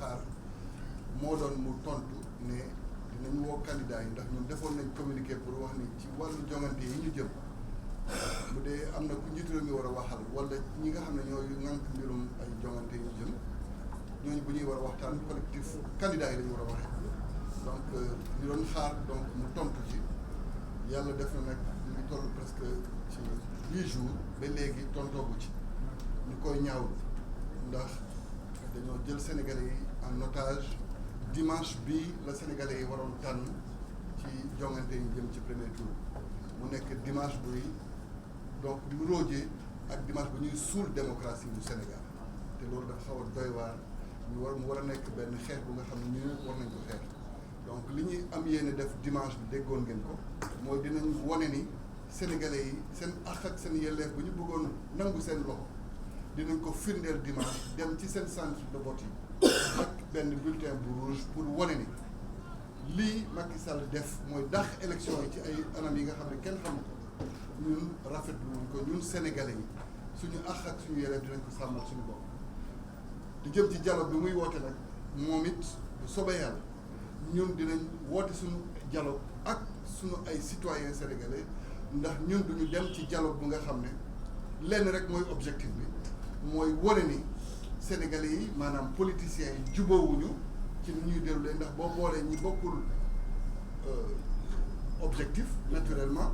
xaar moo doon mu tontu ne dinañ woo candidat yi ndax ñun defoon nañ communiqué pour wax ni ci wàllu jongante yi ñu jëm bu dee am na ku njiitu réew mi war a waxal wala ñi nga xam ne ñooy ŋànk mbirum ay jongante yi ñu jëm ñooñu bu ñuy war a waxtaan collectif candidat yi lañu war a waxee donc ñu doon xaar donc mu tontu ci yàlla def na nag ñu ngi toll presque ci 8 jours ba léegi tontoogu ci ñu koy ñaawlu ndax dañoo jël Sénégalais yi en otage dimanche bi la Sénégalais yi waroon tànn ci jongante yi jëm ci premier tour mu nekk dimanche buy donc lu roojee ak dimanche bu ñuy suul démocratie bu Sénégal te loolu dafa xaw a doy waar mu war a nekk benn xeex bu nga xam ne ñu war nañ ko xeex donc li ñuy am yéene def dimanche bi déggoon ngeen ko mooy dinañ wone ni Sénégalais yi seen àq ak seen yelleef bu ñu bëggoon nangu seen loxo dinañ ko firndeel dimanche dem ci seen centre de vote yi ak benn bulletin bu rouge pour wone ni lii Macky Sall def mooy dàq élection yi ci ay anam yi nga xam ne kenn xamu ko ñun rafetlu wuñ ko ñun Sénégalais yi suñu àq ak suñu yelleef dinañ ko sàmmal suñu bopp di jëm ci dialogue bi muy woote nag moom it bu soobee yàlla ñun dinañ woote suñu dialogue ak suñu ay citoyens sénégalais ndax ñun duñu dem ci dialogue bu nga xam ne lenn rek mooy objectif bi mooy wane ni sénégalais yi maanaam politiciens yi jubóowuñu ci ni ñuy déroulé ndax boo boolee ñi bokkul objectif naturellement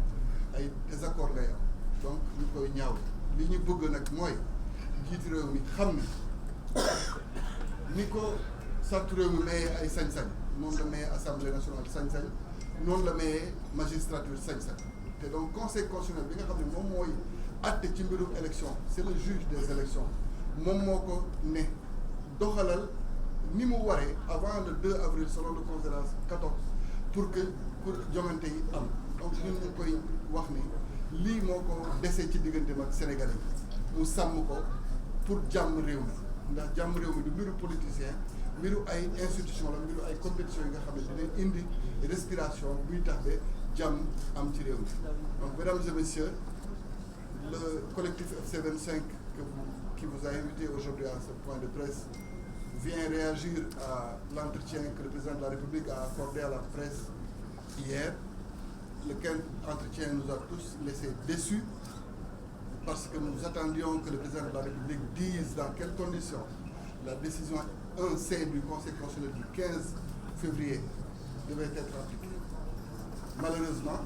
ay désaccord lay am donc ñu koy ñaaw li ñu bëgg nag mooy njiitu réew mi xam ne ni ko sartu réew mi mayee ay sañ-sañ noonu la mayee assemblée nationale sañ-sañ noonu la mayee magistrature sañ-sañ te donc conseil constitutionnel bi nga xam ne moom mooy àtte ci mbirum élection c'est le juge des élections moom moo ko ne doxalal ni mu waree avant le 2 avril selon le considérance 14 pour jongante yi am donc ñun ñu koy wax ni lii moo ko desee ci diggante mag Sénégalais yi mu sàmm ko pour jàmm réew mi ndax jàmm réew mi du mbiru politicien mbiru ay institution la mbiru ay compétition yi nga xam ne dinañ indi respiration buy tax ba jàmm am ci réew mi donc mesdames et messieurs le collectif FC25 qui vous a invité aujourd'hui à ce point de presse vient réagir à l'entretien que le président de la République a accordé à la presse hier, lequel entretien nous a tous laissés déçus parce que nous attendions que le président de la République dise dans quelles conditions la décision 1C du Conseil constitutionnel du 15 février devait être appliquée. Malheureusement,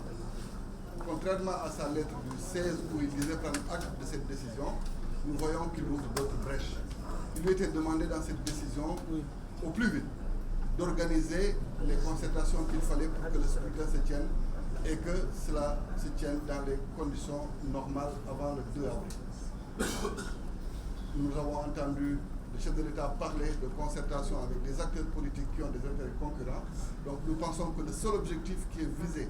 contrairement à sa lettre du 16 où il disait prendre acte de cette décision, nous voyons qu'il ouvre d'autres brèches. Il lui était demandé dans cette décision, au plus vite, d'organiser les concertations qu'il fallait pour que le scrutin se tienne et que cela se tienne dans les conditions normales avant le 2 avril. Nous avons entendu le chef de l'État parler de concertation avec des acteurs politiques qui ont des intérêts concurrents. Donc nous pensons que le seul objectif qui est visé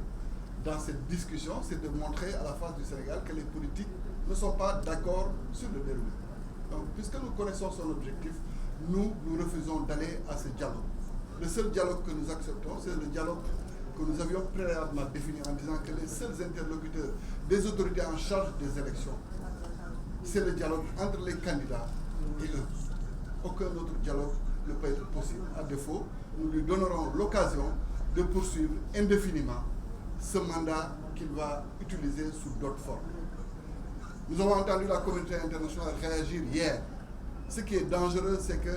dans cette discussion, c'est de montrer à la face du Sénégal que les politiques ne sont pas d'accord sur le déroulé. Donc, puisque nous connaissons son objectif, nous refusons d'aller à ce dialogue. Le seul dialogue que nous acceptons, c'est le dialogue que nous avions préalablement défini en disant que les seuls interlocuteurs des autorités en charge des élections, c'est le dialogue entre les candidats et eux. Aucun autre dialogue ne peut être possible. À défaut, nous lui donnerons l'occasion de poursuivre indéfiniment ce mandat qu'il va utiliser sous d'autres formes. Nous avons entendu la communauté internationale réagir hier. Ce qui est dangereux, c'est que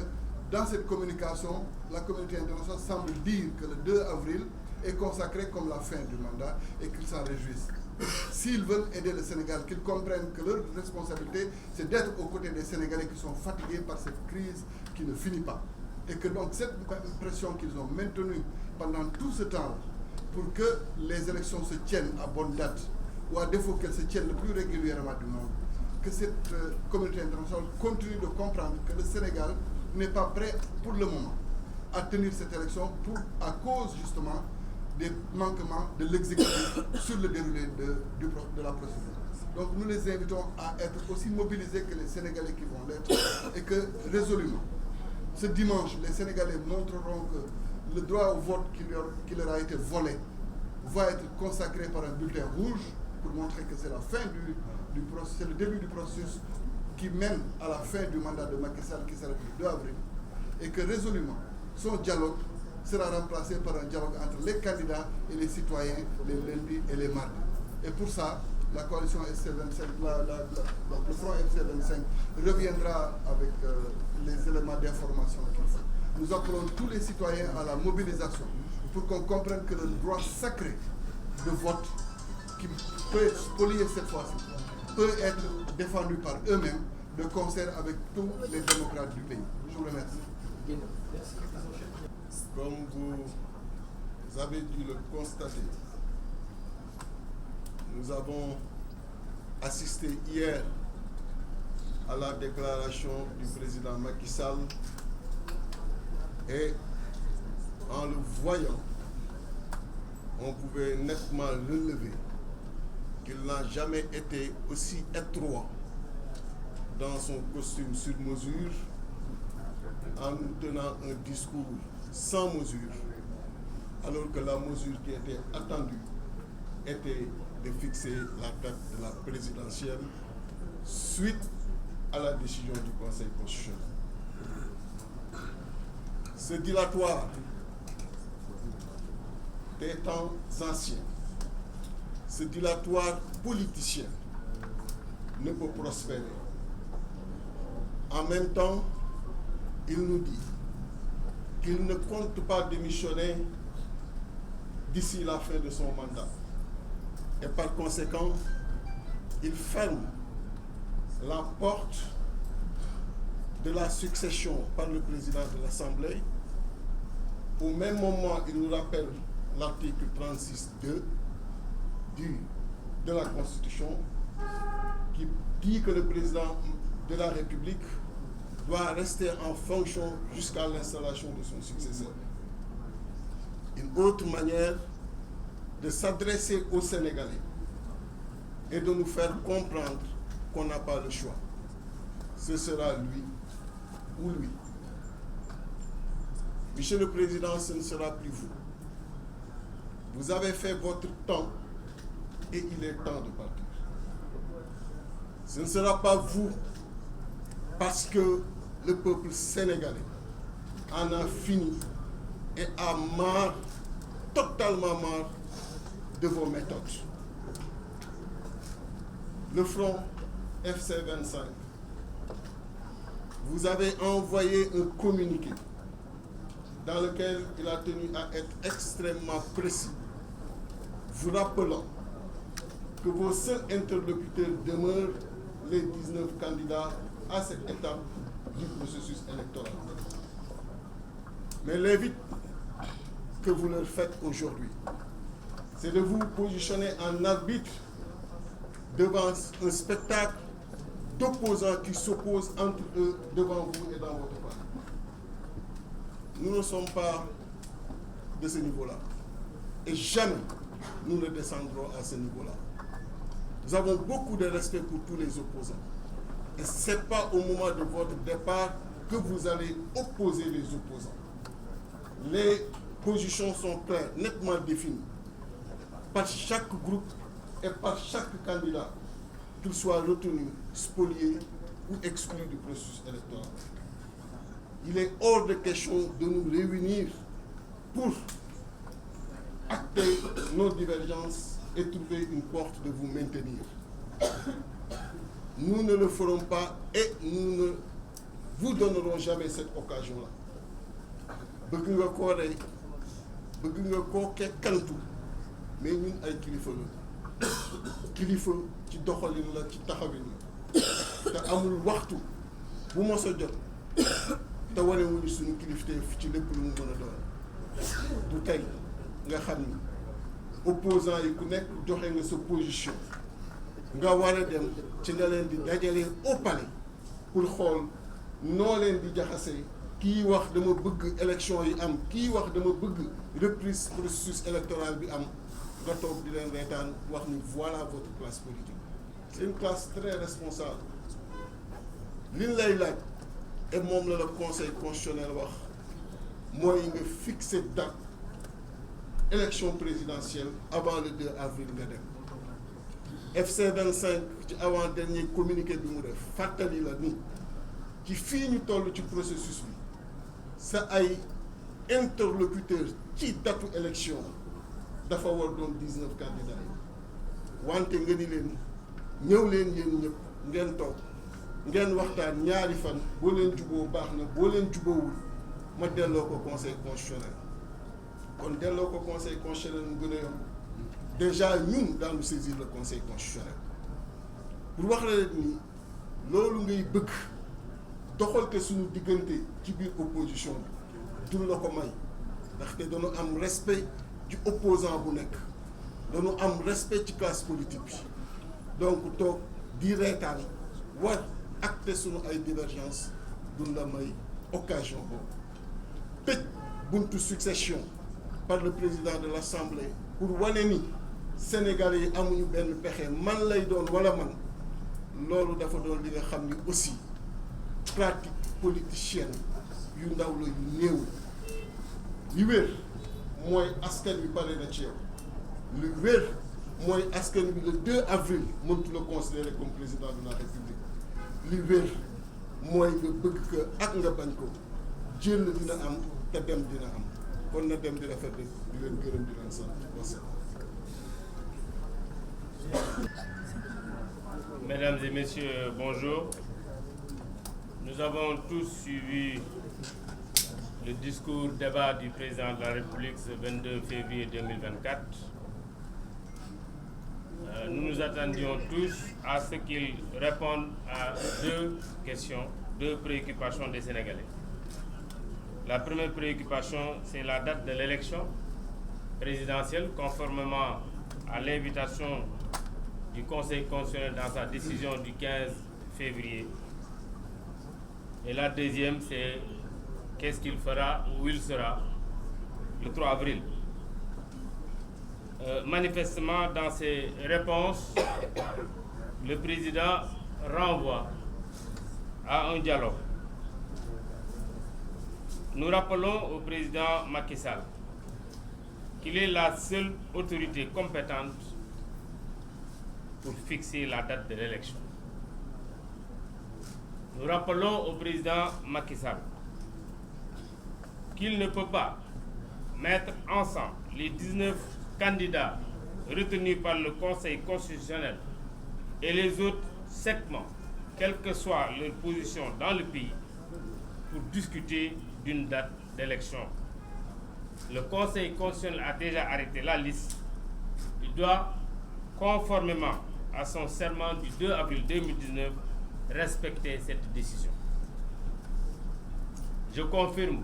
dans cette communication, la communauté internationale semble dire que le 2 avril est consacré comme la fin du mandat et qu'ils s'en réjouissent. S'ils veulent aider le Sénégal, qu'ils comprennent que leur responsabilité, c'est d'être aux côtés des Sénégalais qui sont fatigués par cette crise qui ne finit pas. Et que donc cette pression qu'ils ont maintenue pendant tout ce temps pour que les élections se tiennent à bonne date, ou à défaut qu'elles se tiennent le plus régulièrement du monde, que cette communauté internationale continue de comprendre que le Sénégal n'est pas prêt pour le moment à tenir cette élection à cause justement des manquements de l'exécutif sur le déroulé de la procédure. Donc nous les invitons à être aussi mobilisés que les Sénégalais qui vont l'être et que résolument, ce dimanche, les Sénégalais montreront que le droit au vote qui leur a été volé va être consacré par un bulletin rouge pour montrer que c'est la fin du processus, c'est le début du processus qui mène à la fin du mandat de Macky Sall qui sera le 2 avril. et que résolument son dialogue sera remplacé par un dialogue entre les candidats et les citoyens les lundis et les mardis. Et pour ça, la coalition FC25, le front FC25 reviendra avec les éléments d'information qu'il faut. Nous appelons tous les citoyens à la mobilisation pour qu'on comprenne que le droit sacré de vote, qui peut être spolié cette fois-ci, peut être défendu par eux-mêmes de concert avec tous les démocrates du pays. Je vous remercie. Comme vous avez dû le constater, nous avons assisté hier à la déclaration du président Macky Sall et en le voyant, on pouvait nettement relever qu'il n'a jamais été aussi étroit dans son costume sur mesure en nous tenant un discours sans mesure, alors que la mesure qui était attendue était de fixer la date de la présidentielle suite à la décision du Conseil constitutionnel. Ce dilatoire des temps anciens, ce dilatoire politicien ne peut prospérer. En même temps, il nous dit qu'il ne compte pas démissionner d'ici la fin de son mandat. Et par conséquent, il ferme la porte de la succession par le président de l'Assemblée. Au même moment, il nous rappelle l'article 36.2 de la Constitution qui dit que le président de la République doit rester en fonction jusqu'à l'installation de son successeur. Une autre manière de s'adresser aux Sénégalais et de nous faire comprendre qu'on n'a pas le choix. Ce sera lui ou lui. Monsieur le Président, ce ne sera plus vous. Vous avez fait votre temps et il est temps de partir. Ce ne sera pas vous parce que le peuple sénégalais en a fini et a marre, totalement marre de vos méthodes. Le front FC25, vous avez envoyé un communiqué dans lequel il a tenu à être extrêmement précis, vous rappelant que vos seuls interlocuteurs demeurent les 19 candidats à cette étape du processus électoral. Mais l'invite que vous leur faites aujourd'hui, c'est de vous positionner en arbitre devant un spectacle d'opposants qui s'opposent entre eux devant vous et dans votre parti. Nous ne sommes pas de ce niveau-là. Et jamais nous ne descendrons à ce niveau-là. Nous avons beaucoup de respect pour tous les opposants. Et ce n'est pas au moment de votre départ que vous allez opposer les opposants. Les positions sont claires, nettement définies, par chaque groupe et par chaque candidat, qu'il soit retenu, spolié ou exclu du processus électoral. Il est hors de question de nous réunir pour acter nos divergences et trouver une porte de vous maintenir. Nous ne le ferons pas et nous ne vous donnerons jamais cette occasion-là. Bëgg nga koo rey, bëgg nga koo kekkantu, mais ñun ay kilifa la. Kilifa ci doxalin la, ci taxawin la. Te amul waxtu bu mos a jot te wane wuñu suñu kilifteef ci lépp lu mu mën a doon. Du tey nga xam ni opposant yi ku nekk joxe nga sa position nga war a dem ci nga leen di dajale au palais pour xool noo leen di jaxase kii wax dama bëgg élection yi am kii wax dama bëgg reprise processus électoral bi am nga toog di leen reetaan wax ni voilà votre classe politique. C'est une classe très responsable. Liñ lay laaj et moom la conseil constitutionnel wax mooy nga fixer date élection présidentielle avant le 2 avril nga dem. FC25 ci avant dernier communiqué bi mu def fàttali la ni ci fii ñu toll ci processus bi sa ay interlocuteur ci datu élection dafa war doon 19 candidats yi wante nga ni leen ñëw leen yéen ñëpp ngeen toog ngeen waxtaan ñaari fan boo leen juboo baax na boo leen juboowul ma delloo ko conseil constitutionnel kon delloo ko conseil constitutionnel mu gën a yomb déjà ñun daanu saisir le conseil constitutionnel pour wax la ni loolu ngay bëgg doxal ko suñu diggante ci biir opposition bi dul la ko may ndaxte dañu am respect ci opposant bu nekk dañu am respect ci classe politique bi donc toog di reetaan war acte suñu ay divergence dul la may occasion boobu tëj buntu succession par le président de l'Assemblée pour wane ni Sénégalais yi amuñu benn pexe man lay doon wala man loolu dafa doon li nga xam ni aussi pratique politicienne yu ndaw la yu néew li wér mooy askan wi pare na ci yow li wér mooy askan wi le 2 avril mëntu la considérer comme président de la République li wér mooy nga bëgg ko ak nga bañ ko jël dina am te dem dina am kon na dem di rafet di leen gërëm di leen sant wasalaam. Mesdames et messieurs, bonjour. Nous avons tous suivi le discours débat du président de la République ce 22 février 2024. Nous nous attendions tous à ce qu'il réponde à deux questions, deux préoccupations des Sénégalais. La première préoccupation, c'est la date de l'élection présidentielle, conformément à l'invitation du Conseil constitutionnel dans sa décision du 15 février. Et la deuxième, c'est qu'est-ce qu'il fera, où il sera, le 3 avril. Manifestement, dans ses réponses, le président renvoie à un dialogue. Nous rappelons au président Macky Sall qu'il est la seule autorité compétente pour fixer la date de l'élection. Nous rappelons au président Macky Sall qu'il ne peut pas mettre ensemble les 19 candidats retenus par le Conseil constitutionnel et les autres segments, quelle que soit leur position dans le pays, pour discuter d'une date d'élection. Le Conseil constitutionnel a déjà arrêté la liste. Il doit, conformément à son serment du 2 avril 2019, respecter cette décision. Je confirme,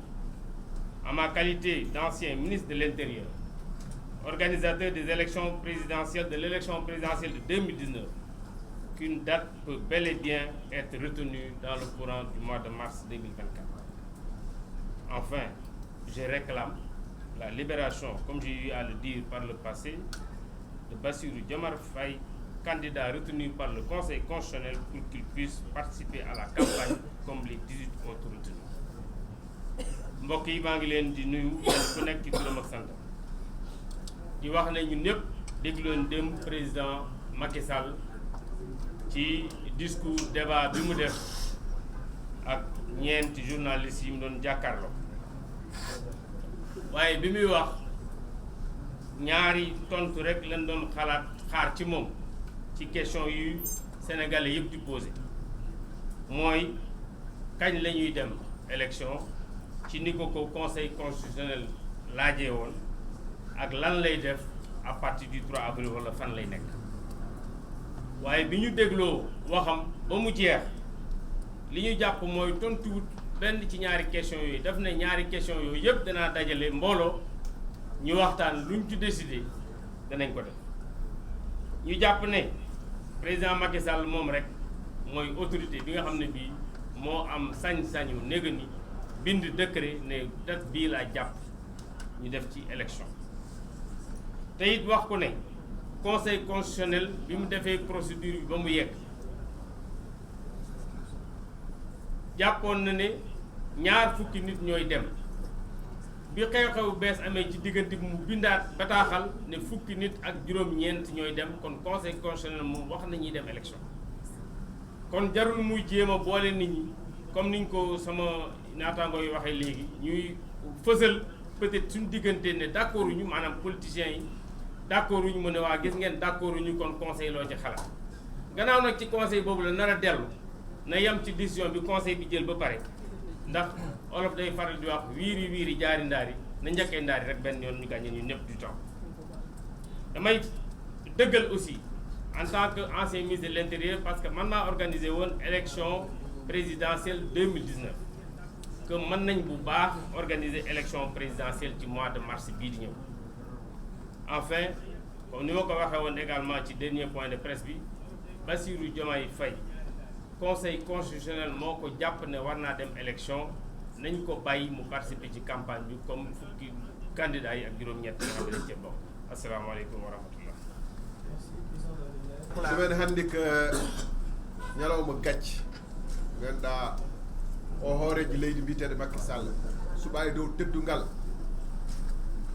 en ma qualité d'ancien ministre de l'Intérieur, organisateur des élections présidentielles, de l'élection présidentielle de 2019, qu'une date peut bel et bien être retenue dans le courant du mois de mars 2024. Enfin, je réclame la libération, comme j'ai eu à le dire par le passé, de Bassirou Diomaye Faye, candidat retenu par le Conseil constitutionnel pour qu'il puisse participer à la campagne comme les 18 autres retenus. mbokk yi maa ngi leen di nuyu ku nekk ci turam ak santam di wax ne ñun ñëpp dégluwoon dem président Macky Sall ci discours débat bi mu def ak ñeenti journalistes yi mu doon jàkkaarloo waaye bi muy wax ñaari tontu rek lañ doon xaar ci moom ci question yu sénégalais yëpp di posé mooy kañ la ñuy dem élection ci ni ko conseil constitutionnel laajee woon ak lan lay def à partir du 3 avril wala fan lay nekk waaye bi ñu dégloo waxam ba mu jeex li ñu jàpp mooy tontuwut benn ci ñaari question yooyu daf ne ñaari question yooyu yëpp danaa dajale mbooloo ñu waxtaan luñ ci décidé danañ ko def ñu jàpp ne président Macky Sall moom rek mooy autorité bi nga xam ne bii moo am sañ-sañu néega ni bind décret ne date bii laa jàpp ñu def ci élection te it wax ko ne conseil constitutionnel bi mu defee procédure bi ba mu yegg jàppoon na ne ñaar fukki nit ñooy dem bi xew-xew bees amee ci diggante bi mu bindaat bataaxal ne fukki nit ak juróom-ñeent ñooy dem kon conseil constitutionnel moom wax na ñuy dem élection kon jarul muy jéem a boole nit ñi comme niñ ko sama naataangoo yi waxee léegi ñuy fësal peut-être suñu diggante ne d'accord ñu maanaam politiciens yi d'accord ñu mu ne waa gis ngeen d'accord ñu kon conseil loo ci xalaat gannaaw nag ci conseil boobu la nar a dellu na yem ci décision bi conseil bi jël ba pare ndax olof day faral di wax wiiri wiiri jaari ndaari na njëkkee ndaari rek benn yoon ñu gagné ñu ñëpp du temps damay dëggal aussi en tant que ancien ministre de l'intérieur parce que man maa organisé woon élection présidentielle 2019 que mën nañ bu baax organiser élection présidentielle ci mois de mars bii di ñëw enfin comme ni ma ko waxee woon également ci dernier point de presse bi Bassirou Diomaye Faye conseil constitutionnel moo ko jàpp ne war naa dem élection nañ ko bàyyi mu participer ci campagne bi comme fukki candidats yi ak juróom-ñett nga xam ne dañ cee bokk asalaamaaleykum wa rahmatullah. ɗumen hannde ko ñalawma gacce ganduɗa o hooreji leydi mbiteɗo Macky Sall suɓayi dow teddungal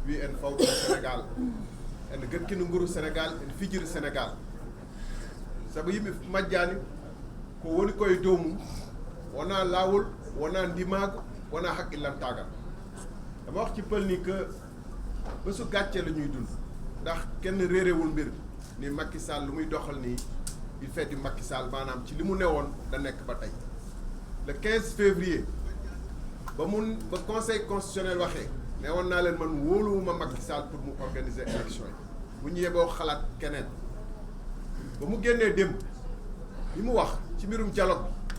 wi en fawɗo Sénégal en gakkino nguru Sénégal en fijiri Sénégal saabu yimɓe majjani ko woni koye dow mum wona lawol wona ndimago wona haqqillantagal dama wax ci pël ni que bésu gàcce la ñuy dund ndax kenn réerewul mbir ni Macky Sall lu muy doxal nii il fait du Macky Sall maanaam ci li mu newoon da nekk ba tey le 15 février ba conseil constitutionnel waxee newoon naa leen man wóoluwuma Macky Sall pour mu organiser élection yi bu ñu yeboo xalaat keneen ba mu génnee démb li mu wax ci mbirum dialogue bi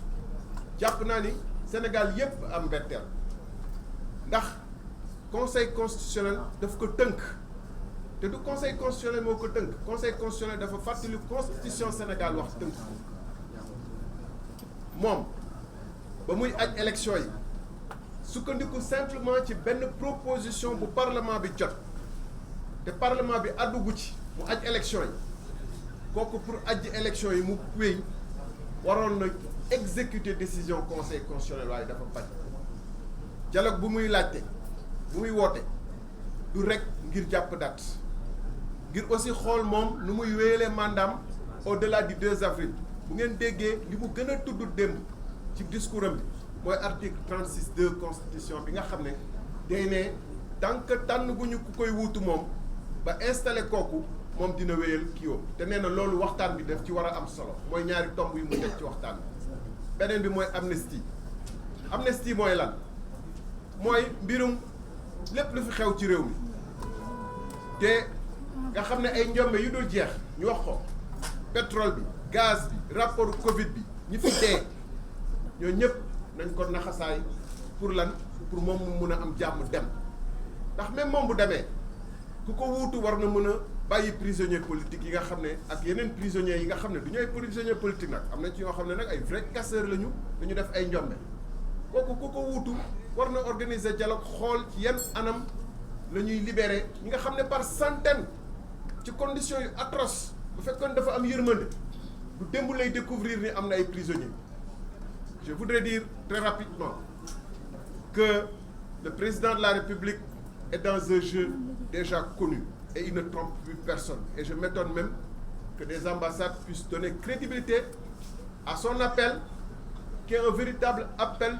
jàpp naa ni Sénégal yépp am mbetteel ndax conseil constitutionnel daf ko tënk te du conseil constitutionnel moo ko tënk conseil constitutionnel dafa fàttali constitution Sénégal wax tënk moom ba muy aj élection yi sukkandiku simplement ci benn proposition bu parlement bi jot te parlement bi àddugu ci mu aj élection yi kooku pour ajji élection yi mu wéy waroon na exécuter décision conseil constitutionnel waaye dafa bañ dialogue bu muy laajte bu muy woote du rek ngir jàpp date ngir aussi xool moom nu muy wéyalee mandaam au-delà du 2 avril bu ngeen déggee li mu gën a tudd démb ci discours am bi mooy article 36(2) constitution bi nga xam ne day ne tant que tànn gu ñu ku koy wuutu moom ba installé kooku moom dina wéyal kii woo te nee na loolu waxtaan bi def ci war a am solo mooy ñaari tomb yu mu def ci waxtaan bi beneen bi mooy amnistie mooy lan mooy mbirum lépp lu fi xew ci réew mi te nga xam ne ay njombe yu dul jeex ñu wax ko pétrole bi gaz bi rapport Covid bi ñi fi dee ñoo ñëpp nañ ko naxasaay pour lan pour moom mu mun a am jàmm dem ndax même moom bu demee ku ko wuutu war na mën a bàyyi prisonnier politique yi nga xam ne ak yeneen prisonniers yi nga xam ne du ñu ay prisonnier politique nag am na ci ñoo xam ne nag ay vrai casseurs lañu dañu def ay njombe kooku ku ko wuutu war na organiser dialogue xool ci yan anam la ñuy libérer ñi nga xam ne par centaine ci conditions yu atroces bu fekkoon dafa am yërmande du démb lay découvrir ni am na ay prisonniers je voudrais dire très rapidement que le président de la République est dans un jeu déjà connu et il ne trompe plus personne et je m'étonne même que des ambassades puissent donner crédibilité à son appel qui est un véritable appel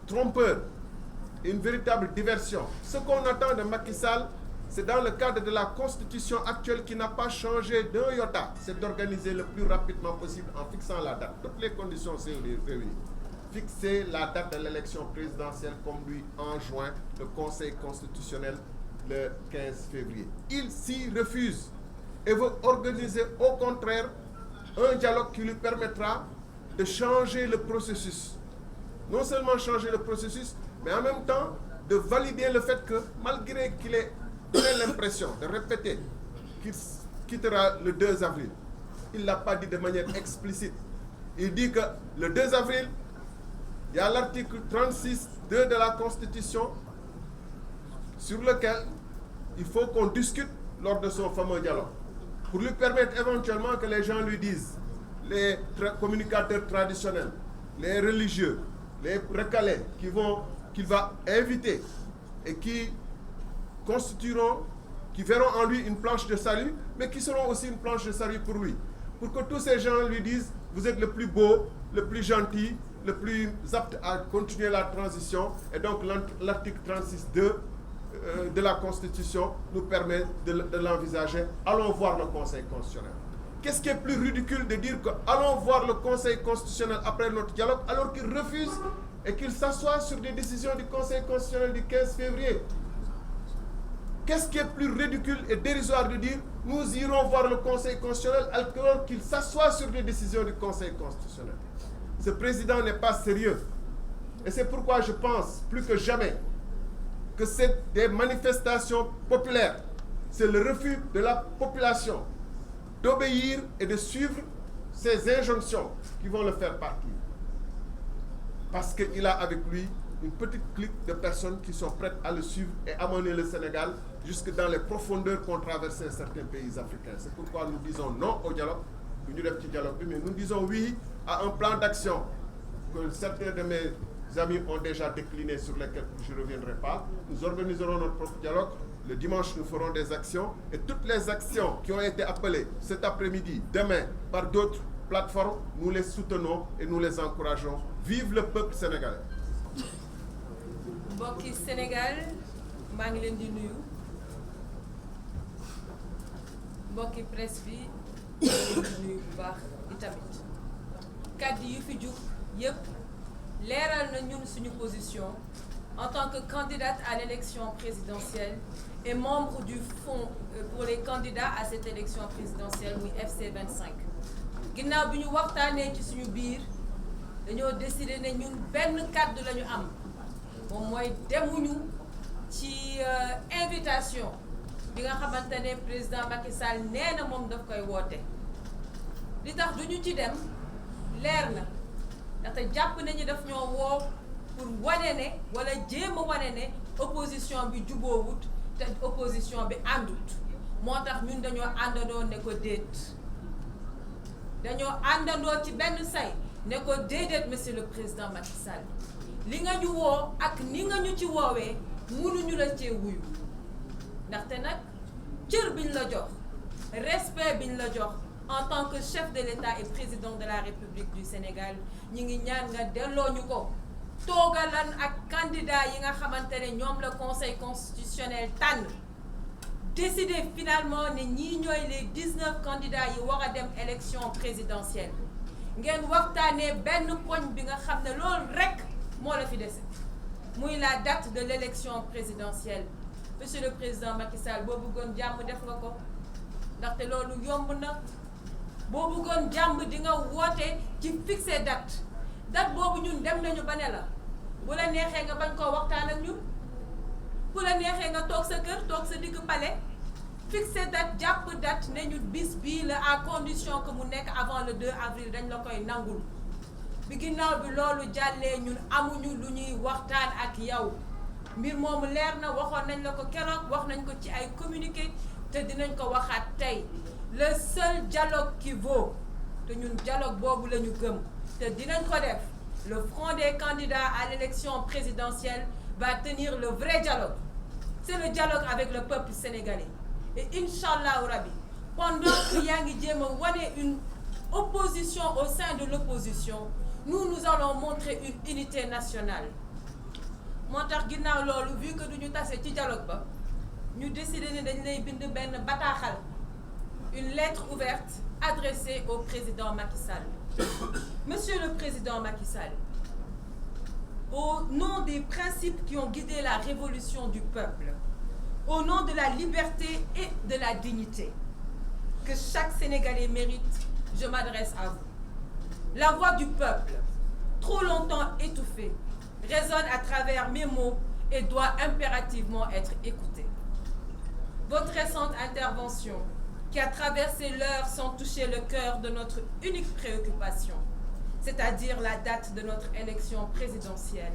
trompeur, une véritable diversion. Ce qu'on attend de Macky Sall, c'est dans le cadre de la constitution actuelle qui n'a pas changé d'un iota, c'est d'organiser le plus rapidement possible en fixant la date. Toutes les conditions sont réunies. Fixer la date de l'élection présidentielle comme lui enjoint le Conseil constitutionnel le 15 février. Il s'y refuse et veut organiser au contraire un dialogue qui lui permettra de changer le processus. Non seulement changer le processus, mais en même temps de valider le fait que malgré qu'il ait donné l'impression de répéter qu'il quittera le 2 avril, il ne l'a pas dit de manière explicite. Il dit que le 2 avril, il y a l'article 36(2) de la Constitution sur lequel il faut qu'on discute lors de son fameux dialogue pour lui permettre éventuellement que les gens lui disent, les communicateurs traditionnels, les religieux, les recalés qu'il va inviter et qui verront en lui une planche de salut, mais qui seront aussi une planche de salut pour lui. Pour que tous ces gens lui disent, vous êtes le plus beau, le plus gentil, le plus apte à continuer la transition, et donc l'article 36.2 de la Constitution nous permet de l'envisager. Allons voir le Conseil constitutionnel. Qu'est-ce qui est plus ridicule de dire que allons voir le Conseil constitutionnel après notre dialogue, alors qu'il refuse et qu'il s'assoit sur des décisions du Conseil constitutionnel du 15 février? Qu'est-ce qui est plus ridicule et dérisoire de dire nous irons voir le Conseil constitutionnel alors qu'il s'assoit sur des décisions du Conseil constitutionnel? Ce président n'est pas sérieux. Et c'est pourquoi je pense plus que jamais que c'est des manifestations populaires. C'est le refus de la population d'obéir et de suivre ces injonctions qui vont le faire partir. Parce qu'il a avec lui une petite clique de personnes qui sont prêtes à le suivre et amener le Sénégal jusque dans les profondeurs qu'ont traversé certains pays africains. C'est pourquoi nous disons non au dialogue, mais nous disons oui à un plan d'action que certains de mes amis ont déjà décliné, sur lesquels je ne reviendrai pas. Nous organiserons notre propre dialogue. Le dimanche, nous ferons des actions. Et toutes les actions qui ont été appelées cet après-midi, demain, par d'autres plateformes, nous les soutenons et nous les encourageons. Vive le peuple sénégalais. mbokki Sénégal maa ngi leen di nuyu mbokki presse bi maa ngi leen di nuyu bu baax itamit kàddu yu fi jug yépp leeral na ñun suñu position en tant que candidate à l'élection présidentielle et membre du fonds pour les candidats à cette élection présidentielle muy FC25. ginnaaw bi ñu waxtaanee ci suñu biir dañoo décider ne ñun benn kàddu la ñu am moom mooy demuñu ci invitation bi nga xamante ne président Macky Sall nee na moom daf koy woote. li tax duñu ci dem leer na ndaxte jàpp nañu daf ñoo woo pour wane ne wala jéem a wane ne opposition bi juboowut te opposition bi àndut moo tax ñun dañoo àndandoo ne ko déet dañoo àndandoo ci benn say ne ko déedéet monsieur le président Macky Sall li nga ñu woo ak ni nga ñu ci woowee mënuñu la cee wuyu ndaxte nag cër biñ la jox respect biñ la jox en tant que chef de l'État et président de la République du Sénégal ñi ngi ñaan nga delloo ñu ko toogalan ak candidat yi nga xamante ne ñoom la conseil constitutionnel tànn décider finalement ne ñii ñooy les 19 candidats yi war a dem élection présidentielle ngeen waxtaanee benn poñ bi nga xam ne loolu rek moo la fi dese muy la date de l'élection présidentielle. Monsieur le président Macky Sall boo bëggoon jàmm def nga ko ndaxte loolu yomb na boo bëggoon jàmm di nga woote ci fixé date boobu ñun dem nañu ba ne la bu la neexee nga bañ koo waxtaan ak ñun bu la neexee nga toog sa kër toog sa digg palais fixé date jàpp date ne ñu bis bii la à condition que mu nekk avant le 2 avril dañ la koy nangul bi ginnaaw bi loolu jàllee ñun amuñu lu ñuy waxtaan ak yow mbir moomu leer na waxoon nañ la ko keroog wax nañ ko ci ay communiqué te dinañ ko waxaat tey le seul dialogue qui vaut te ñun dialogue boobu la ñu gëm te dinañ ko def le front des candidats à l'élection présidentielle va tenir le vrai dialogue. C'est le dialogue avec le peuple sénégalais. Et Inch'Allah Rabbi, pendant que yaa ngi jéem a wane une opposition au sein de l'opposition, nous allons montrer une unité nationale. moo tax ginnaaw loolu vu que duñu tase ci dialogue ba ñu décider ne dañ lay bind benn bataaxal une lettre ouverte adressée au président Macky Sall. Monsieur le président Macky Sall, au nom des principes qui ont guidé la révolution du peuple, au nom de la liberté et de la dignité que chaque Sénégalais mérite, je m'adresse à vous. La voix du peuple, trop longtemps étouffée, résonne à travers mes mots et doit impérativement être écoutée. Votre récente intervention, qui a traversé l'heure sans toucher le cœur de notre unique préoccupation, c'est-à-dire la date de notre élection présidentielle,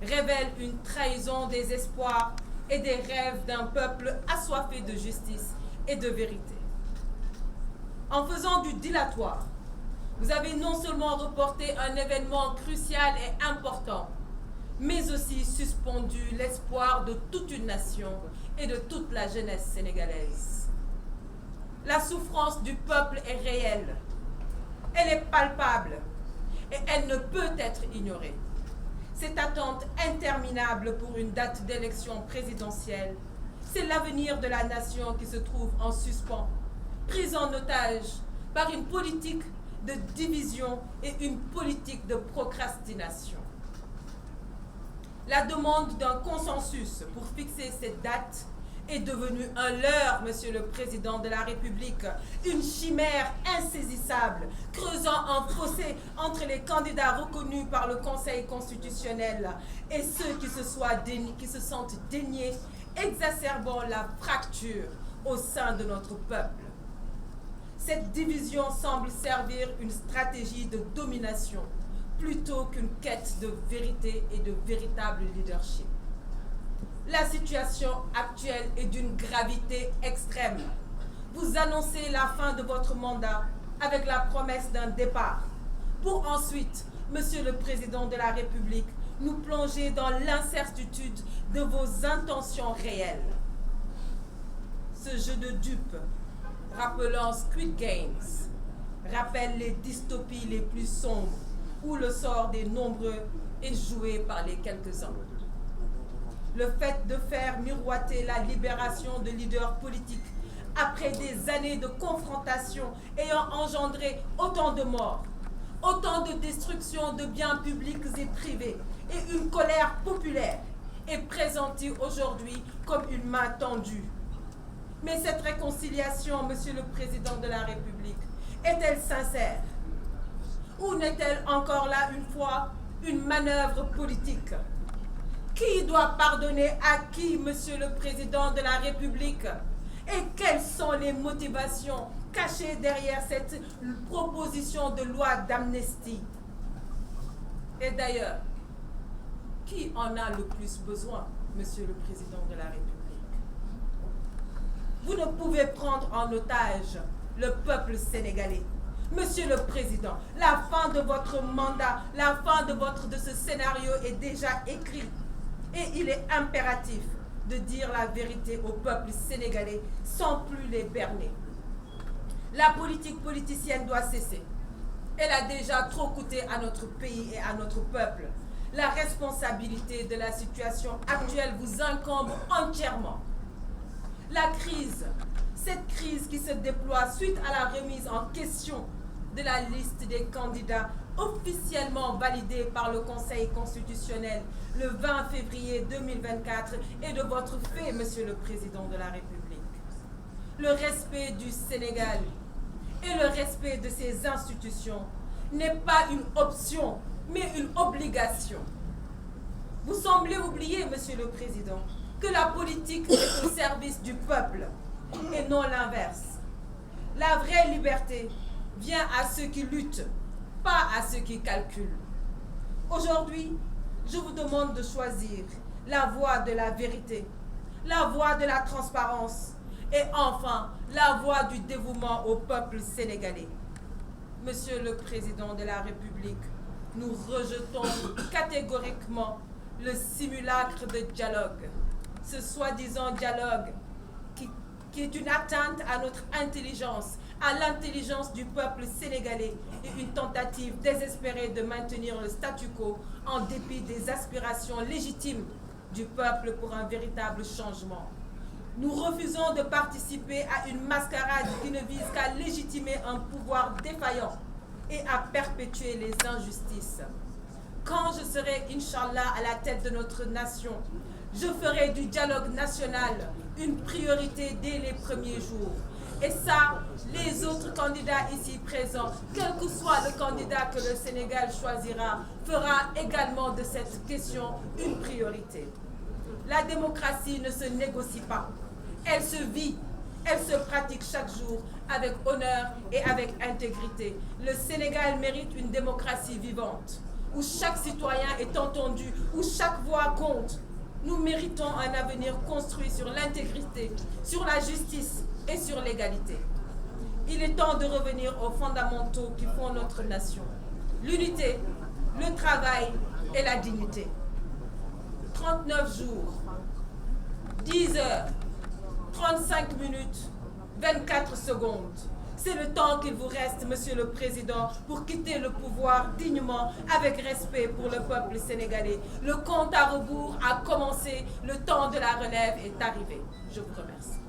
révèle une trahison des espoirs et des rêves d'un peuple assoiffé de justice et de vérité. En faisant du dilatoire, vous avez non seulement reporté un événement crucial et important, mais aussi suspendu l'espoir de toute une nation et de toute la jeunesse sénégalaise. La souffrance du peuple est réelle, elle est palpable, et elle ne peut être ignorée. Cette attente interminable pour une date d'élection présidentielle, c'est l'avenir de la nation qui se trouve en suspens, prise en otage par une politique de division et une politique de procrastination. La demande d'un consensus pour fixer cette date est devenue un leurre, Monsieur le Président de la République, une chimère insaisissable, creusant un fossé entre les candidats reconnus par le Conseil constitutionnel et ceux qui se sentent déniés, exacerbant la fracture au sein de notre peuple. Cette division semble servir une stratégie de domination plutôt qu'une quête de vérité et de véritable leadership. La situation actuelle est d'une gravité extrême. Vous annoncez la fin de votre mandat avec la promesse d'un départ, pour ensuite, Monsieur le Président de la République, nous plonger dans l'incertitude de vos intentions réelles. Ce jeu de dupes, rappelant Squid Games, rappelle les dystopies les plus sombres où le sort des nombreux est joué par les quelques-uns. Le fait de faire miroiter la libération de leaders politiques après des années de confrontation ayant engendré autant de morts, autant de destruction de biens publics et privés et une colère populaire est présenté aujourd'hui comme une main tendue. Mais cette réconciliation, Monsieur le Président de la République, est-elle sincère? Ou n'est-elle encore là une fois une manœuvre politique? Qui doit pardonner à qui, Monsieur le Président de la République? Et quelles sont les motivations cachées derrière cette proposition de loi d'amnistie? Et d'ailleurs, qui en a le plus besoin, Monsieur le Président de la République? Vous ne pouvez prendre en otage le peuple sénégalais. Monsieur le Président, la fin de votre mandat, la fin de ce scénario est déjà écrit. Et il est impératif de dire la vérité au peuple sénégalais sans plus les berner. La politique politicienne doit cesser. Elle a déjà trop coûté à notre pays et à notre peuple. La responsabilité de la situation actuelle vous incombe entièrement. La crise, cette crise qui se déploie suite à la remise en question de la liste des candidats officiellement validée par le Conseil constitutionnel le 20 février 2024 est de votre fait, Monsieur le Président de la République. Le respect du Sénégal et le respect de ses institutions n'est pas une option, mais une obligation. Vous semblez oublier, Monsieur le Président, que la politique est au service du peuple et non l'inverse. La vraie liberté vient à ceux qui luttent, pas à ceux qui calculent. Aujourd'hui, je vous demande de choisir la voie de la vérité, la voie de la transparence et enfin la voie du dévouement au peuple sénégalais. Monsieur le Président de la République, nous rejetons catégoriquement le simulacre de dialogue, ce soi-disant dialogue qui est une atteinte à notre intelligence, à l'intelligence du peuple sénégalais et une tentative désespérée de maintenir le statu quo en dépit des aspirations légitimes du peuple pour un véritable changement. Nous refusons de participer à une mascarade qui ne vise qu'à légitimer un pouvoir défaillant et à perpétuer les injustices. Quand je serai, Inch'Allah, à la tête de notre nation, je ferai du dialogue national une priorité dès les premiers jours. Et ça, les autres candidats ici présents, quel que soit le candidat que le Sénégal choisira, fera également de cette question une priorité. La démocratie ne se négocie pas. Elle se vit, elle se pratique chaque jour avec honneur et avec intégrité. Le Sénégal mérite une démocratie vivante, où chaque citoyen est entendu, où chaque voix compte. Nous méritons un avenir construit sur l'intégrité, sur la justice et sur l'égalité. Il est temps de revenir aux fondamentaux qui font notre nation. L'unité, le travail et la dignité. 39 jours, 10 heures, 35 minutes, 24 secondes. C'est le temps qu'il vous reste, Monsieur le Président, pour quitter le pouvoir dignement, avec respect pour le peuple sénégalais. Le compte à rebours a commencé, le temps de la relève est arrivé. Je vous remercie.